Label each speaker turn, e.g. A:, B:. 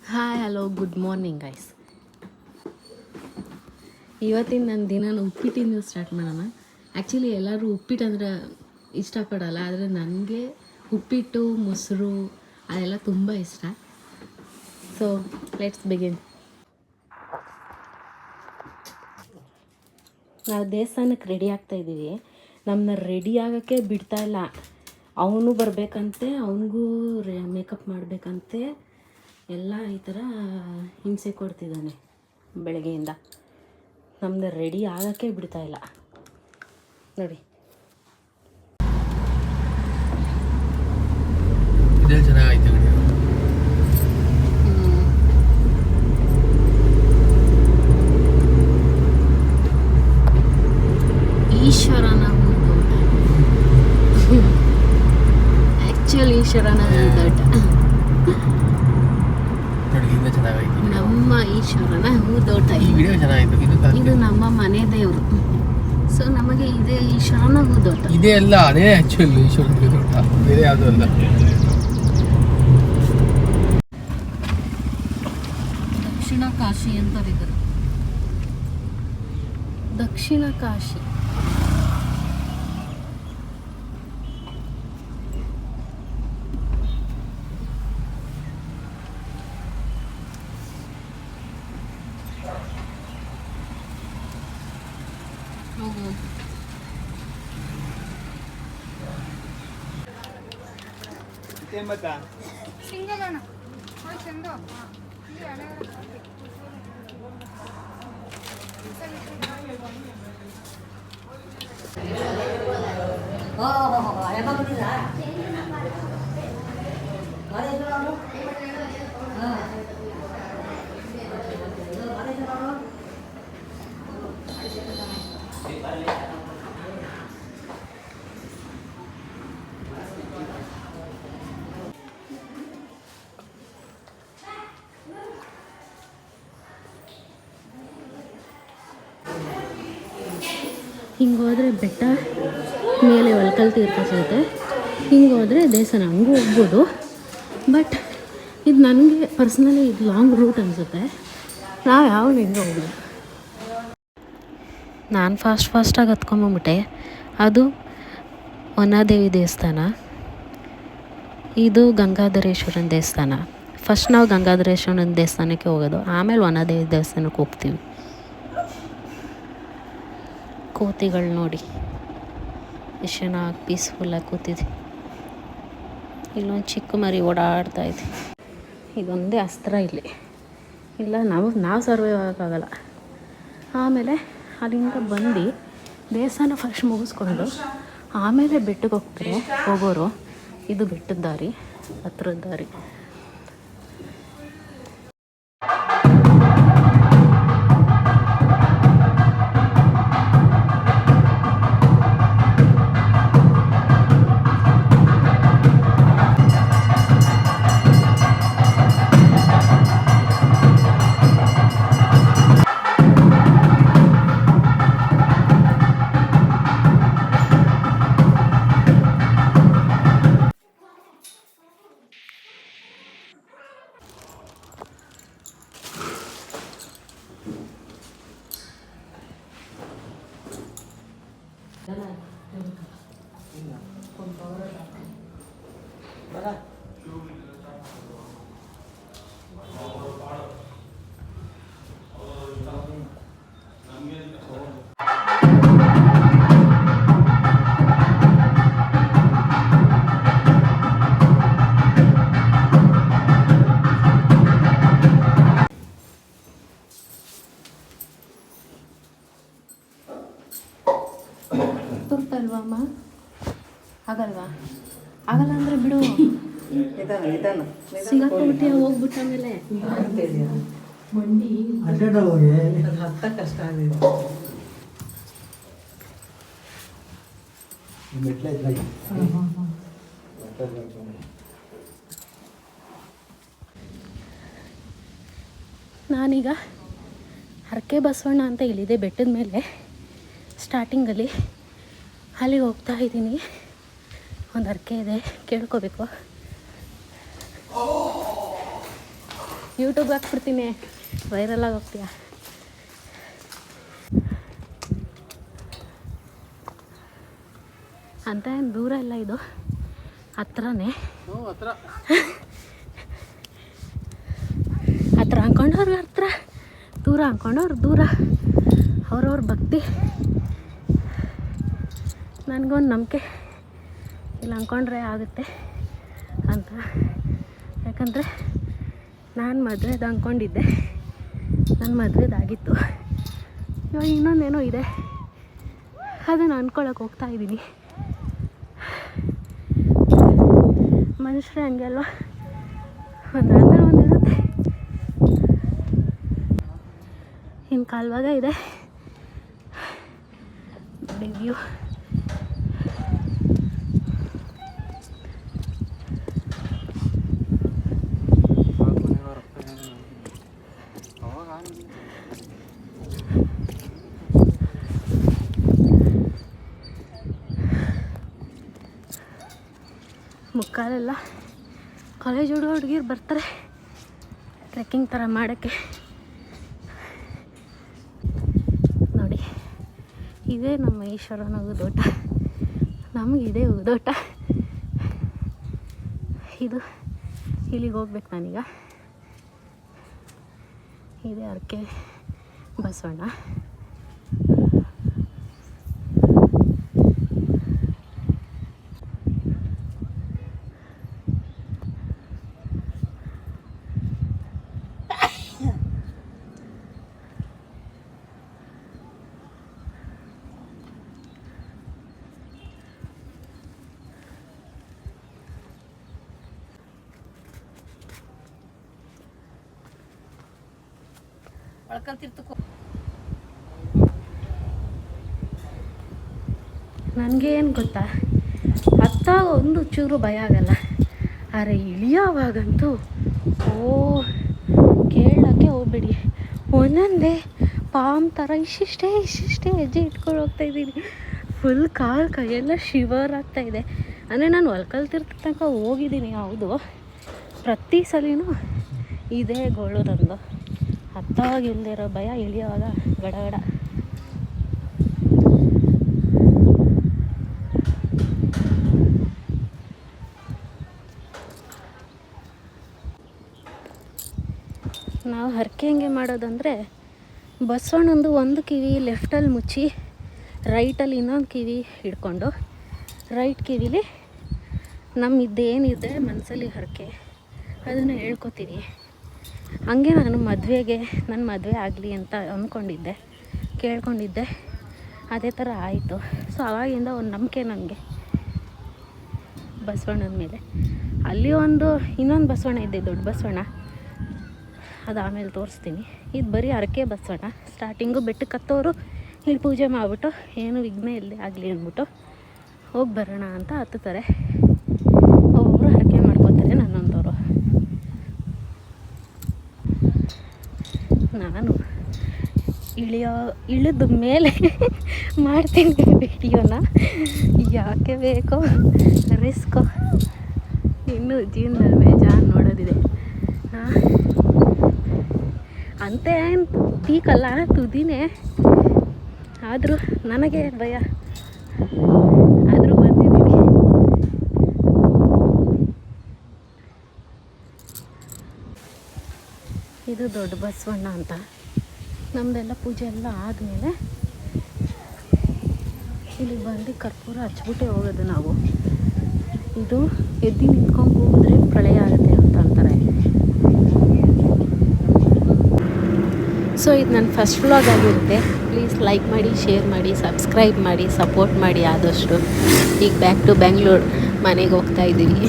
A: Hi hello good morning guys. ಇವತ್ತಿನ ನನ್ನ ದಿನ ಉಪ್ಪಿಟ್ಟಿಂದ ಸ್ಟಾರ್ಟ್ ಮಾಡೋಣ. ಆ್ಯಕ್ಚುಲಿ ಎಲ್ಲರೂ ಉಪ್ಪಿಟ್ಟು ಅಂದರೆ ಇಷ್ಟಪಡಲ್ಲ, ಆದರೆ ನನಗೆ ಉಪ್ಪಿಟ್ಟು ಮೊಸರು ಅದೆಲ್ಲ ತುಂಬ ಇಷ್ಟ. So let's begin. ನಾವು ದೇವಸ್ಥಾನಕ್ಕೆ ರೆಡಿ ಆಗ್ತಾಯಿದ್ದೀವಿ. ನಮ್ಮನ್ನ ರೆಡಿ ಆಗೋಕ್ಕೆ ಬಿಡ್ತಾಯಿಲ್ಲ. ಅವನು ಬರಬೇಕಂತೆ, ಅವನಿಗೂ ಮೇಕಪ್ ಮಾಡಬೇಕಂತೆ, ಎಲ್ಲ ಈ ಥರ ಹಿಂಸೆ ಕೊಡ್ತಿದ್ದಾನೆ ಬೆಳಗ್ಗೆಯಿಂದ. ನಮ್ಮನ್ನ ರೆಡಿ ಆಗೋಕ್ಕೆ ಬಿಡ್ತಾಯಿಲ್ಲ ನೋಡಿ.
B: ಇದೇ ಚೆನ್ನಾಗೈತೆ
A: ಈಶ್ವರನ ಆ್ಯಕ್ಚುಲಿ ಈಶ್ವರನ ದೊಡ್ಡ ನಮ್ಮ ಈಶ್ವರನ ಹೂದೋಟ. ಇದು ನಮ್ಮ ಮನೆ ದೇವರು. ಸೊ ನಮಗೆ ಇದೇ ಈಶ್ವರನ ಹೂದೋಟ.
B: ಇದೇ ಅಲ್ಲ, ಅದೇ ಆಕ್ಚುಲಿ ಈಶ್ವರನ ಹೂದೋಟ, ಬೇರೆ ಯಾವುದು ಅಲ್ಲ.
A: ದಕ್ಷಿಣ ಕಾಶಿ ಅಂತ ಇದ್ರು. ದಕ್ಷಿಣ ಕಾಶಿ ಹಿಂಗೆ ಹೋದರೆ ಬೆಟ್ಟ ಮೇಲೆ ಒಲ್ಕಲ್ ತೀರ್ಥ ಸಿಗುತ್ತೆ. ಹಿಂಗೆ ಹೋದರೆ ದೇವಸ್ಥಾನ ಹಂಗೂ ಹೋಗ್ಬೋದು. ಬಟ್ ಇದು ನನಗೆ ಪರ್ಸ್ನಲಿ ಇದು ಲಾಂಗ್ ರೂಟ್ ಅನಿಸುತ್ತೆ. ನಾವು ಯಾವ ಹಿಂಗೆ ಹೋಗ್ಬೋದು. ನಾನು ಫಾಸ್ಟಾಗಿ ಹತ್ಕೊಂಬಂಬಿಟ್ಟೆ. ಅದು ವನಾದೇವಿ ದೇವಸ್ಥಾನ, ಇದು ಗಂಗಾಧರೇಶ್ವರನ ದೇವಸ್ಥಾನ. ಫಸ್ಟ್ ನಾವು ಗಂಗಾಧರೇಶ್ವರನ ದೇವಸ್ಥಾನಕ್ಕೆ ಹೋಗೋದು, ಆಮೇಲೆ ವನಾದೇವಿ ದೇವಸ್ಥಾನಕ್ಕೆ ಹೋಗ್ತೀವಿ. ಕೋತಿಗಳು ನೋಡಿ ಎಷ್ಟು ಚೆನ್ನಾಗಿ ಪೀಸ್ಫುಲ್ಲಾಗಿ ಕೂತಿದೆ. ಇಲ್ಲೊಂದು ಚಿಕ್ಕ ಮರಿ ಓಡಾಡ್ತಾಯಿದೆ. ಇದೊಂದೇ ಅಸ್ತ್ರ ಇಲ್ಲಿ, ಇಲ್ಲ ನಾವು ಸರ್ವೈವ್ ಆಗೋಕ್ಕಾಗಲ್ಲ. ಆಮೇಲೆ ಅಲ್ಲಿಂದ ಬಂದು ದೇವಸ್ಥಾನ ಫಸ್ಟ್ ಮುಗಿಸ್ಕೊಂಡು ಆಮೇಲೆ ಬೆಟ್ಟಕ್ಕೆ ಹೋಗೋರು. ಇದು ಬೆಟ್ಟದ ದಾರಿ, ಹತ್ರದ ದಾರಿ. ತುರ್ತಲ್ವಮ್ಮ? ಆಗಲ್ವಾ? ಆಗಲ್ಲ ಅಂದರೆ ಬಿಡು. ಸಿಗಾಕ್ಬಿಟ್ಟು ಹೋಗ್ಬಿಟ್ಟ ಮೇಲೆ ಮಂಡಿ ಹತ್ತ ಕಷ್ಟ ಆಗಿದೆ. ನಾನೀಗ ಹರಕೆ ಬಸವಣ್ಣ ಅಂತ ಇಲ್ಲಿದೆ ಬೆಟ್ಟದ ಮೇಲೆ ಸ್ಟಾರ್ಟಿಂಗಲ್ಲಿ. ಅಲ್ಲಿಗೆ ಹೋಗ್ತಾ ಇದ್ದೀನಿ. ಒಂದು ಹರಕೆ ಇದೆ, ಕೇಳ್ಕೋಬೇಕು. ಯೂಟ್ಯೂಬ್ ಹಾಕ್ಬಿಡ್ತೀನಿ, ವೈರಲಾಗಿ ಹೋಗ್ತೀಯ. ಅಂತ ಏನು ದೂರ ಇಲ್ಲ, ಇದು ಹತ್ರನೇ. ಹತ್ರ ಅಂದ್ಕೊಂಡವ್ರಿಗೆ ಹತ್ರ, ದೂರ ಅಂದ್ಕೊಂಡವ್ರು ದೂರ. ಅವ್ರವ್ರ ಭಕ್ತಿ. ನನಗೊಂದು ನಂಬಿಕೆ, ಇಲ್ಲ ಅಂದ್ಕೊಂಡ್ರೆ ಆಗುತ್ತೆ ಅಂತ. ಯಾಕಂದರೆ ನಾನು ಮದುವೆದು ಅಂದ್ಕೊಂಡಿದ್ದೆ, ನನ್ನ ಮದುವೆದಾಗಿತ್ತು. ಇವಾಗ ಇನ್ನೊಂದೇನೋ ಇದೆ, ಅದನ್ನು ಅಂದ್ಕೊಳಕ್ಕೆ ಹೋಗ್ತಾಯಿದ್ದೀನಿ. ಮನುಷ್ಯರೇ ಹಂಗೆ ಅಲ್ವಾ, ಒಂದಾದ್ಮೇಲೆ ಒಂದಿರುತ್ತೆ. ಇನ್ನು ಕಾಲುವಾಗ ಇದೆ ನೋಡಿ ವ್ಯೂ. ಮುಕ್ಕಾಲೆಲ್ಲ ಕಾಲೇಜ್ ಹುಡುಗರು ಬರ್ತಾರೆ ಟ್ರೆಕ್ಕಿಂಗ್ ಥರ ಮಾಡೋಕ್ಕೆ. ನೋಡಿ, ಇದೇ ನಮ್ಮ ಈಶ್ವರನ ಉದೋಟ, ನಮಗಿದೆ ಉದೋಟ. ಇದು ಇಲ್ಲಿಗೆ ಹೋಗ್ಬೇಕು ನಾನೀಗ. ಇದೇ ಅರ್ಕೆ ಬಸವಣ್ಣ. ನನಗೆ ಏನು ಗೊತ್ತಾ, ಹತ್ತಾಗ ಒಂದು ಚೂರು ಭಯ ಆಗಲ್ಲ, ಆದರೆ ಇಳಿಯೋವಾಗಂತೂ ಕೇಳೋಕ್ಕೆ ಹೋಗ್ಬೇಡಿ. ಒಂದೊಂದೇ ಪಾಮ್ ಥರ ಇಷ್ಟಿಷ್ಟೇ ಹೆಜ್ಜೆ ಇಟ್ಕೊಂಡು ಹೋಗ್ತಾಯಿದ್ದೀನಿ. ಫುಲ್ ಕೈಯೆಲ್ಲ ಶಿವರ್ ಆಗ್ತಾಯಿದೆ. ಅಂದರೆ ನಾನು ಒಲ್ಕಲ್ತಿರ್ತ ತನಕ ಹೋಗಿದ್ದೀನಿ, ಹೌದು. ಪ್ರತಿ ಸಲಿನೂ ಇದೇ ಗೋಳು ನಂದು. ಹತ್ತಾಗ ಇಲ್ದಿರೋ ಭಯ, ಇಳಿಯೋವಾಗ ಗಡಗಡ. ನಾವು ಹರಕೆ ಹೆಂಗೆ ಮಾಡೋದಂದರೆ, ಬಸವಣ್ಣಂದು ಒಂದು ಕಿವಿ ಲೆಫ್ಟಲ್ಲಿ ಮುಚ್ಚಿ, ರೈಟಲ್ಲಿ ಇನ್ನೊಂದು ಕಿವಿ ಹಿಡ್ಕೊಂಡು, ರೈಟ್ ಕಿವಿಲಿ ನಮ್ಮಿದ್ದೇನಿದೆ ಮನಸ್ಸಲ್ಲಿ ಹರಕೆ ಅದನ್ನು ಹೇಳ್ಕೊತೀವಿ. ಹಂಗೆ ನಾನು ನನ್ನ ಮದುವೆ ಆಗಲಿ ಅಂತ ಅಂದ್ಕೊಂಡಿದ್ದೆ, ಕೇಳ್ಕೊಂಡಿದ್ದೆ. ಅದೇ ಥರ ಆಯಿತು. ಸೊ ಆವಾಗಿಂದ ಒಂದು ನಂಬಿಕೆ ನನಗೆ ಬಸವಣ್ಣನ ಮೇಲೆ. ಅಲ್ಲಿ ಇನ್ನೊಂದು ಬಸವಣ್ಣ ಇದ್ದೆ, ದೊಡ್ಡ ಬಸವಣ್ಣ, ಅದು ಆಮೇಲೆ ತೋರಿಸ್ತೀನಿ. ಇದು ಬರೀ ಹರಕೆ ಬಸವಣ್ಣ. ಸ್ಟಾರ್ಟಿಂಗು ಬೆಟ್ಟಕ್ಕೆ ಹತ್ತೋರು ಇಲ್ಲಿ ಪೂಜೆ ಮಾಡಿಬಿಟ್ಟು ಏನು ವಿಘ್ನ ಇಲ್ಲದೆ ಆಗಲಿ ಅಂದ್ಬಿಟ್ಟು ಹೋಗಿ ಬರೋಣ ಅಂತ ಹತ್ತುತ್ತಾರೆ. ಒಬ್ಬೊಬ್ಬರು ಹರಕೆ ಮಾಡ್ಕೋತಾರೆ. ನನ್ನೊಂದವರು ನಾನು ಇಳಿದ ಮೇಲೆ ಮಾಡ್ತೀನಿ ವಿಡಿಯೋನ. ಯಾಕೆ ಬೇಕೋ ರಿಸ್ಕೋ, ಇನ್ನೂ ಜೀವನದಲ್ಲಿ ಬೇಜಾರು ನೋಡೋದಿದೆ. ಅಂತೆ ಏನು ಪೀಕಲ್ಲ, ತುದಿನೇ. ಆದರೂ ನನಗೆ ಭಯ, ಆದರೂ ಬಂದಿದ್ದೀನಿ. ಇದು ದೊಡ್ಡ ಬಸವಣ್ಣ ಅಂತ. ನಮ್ಮದೆಲ್ಲ ಪೂಜೆ ಎಲ್ಲ ಆದಮೇಲೆ ಇಲ್ಲಿ ಬಂದು ಕರ್ಪೂರ ಹಚ್ಬಿಟ್ಟೆ ಹೋಗೋದು ನಾವು. ಇದು ಎದ್ದು ನಿಂತ್ಕೊಂಡು ಹೋಗಿದ್ರೆ ಪ್ರಳಯ ಆಗುತ್ತೆ ಅಂತ ಅಂತಾರೆ. ಸೊ ಇದು ನನ್ನ ಫಸ್ಟ್ ವ್ಲಾಗ್ ಆಗಿರುತ್ತೆ. ಪ್ಲೀಸ್ ಲೈಕ್ ಮಾಡಿ, ಶೇರ್ ಮಾಡಿ, ಸಬ್ಸ್ಕ್ರೈಬ್ ಮಾಡಿ, ಸಪೋರ್ಟ್ ಮಾಡಿ ಆದಷ್ಟು. ಈಗ ಬ್ಯಾಕ್ ಟು ಬೆಂಗಳೂರು ಮನೆಗೆ ಹೋಗ್ತಾಯಿದ್ದೀವಿ.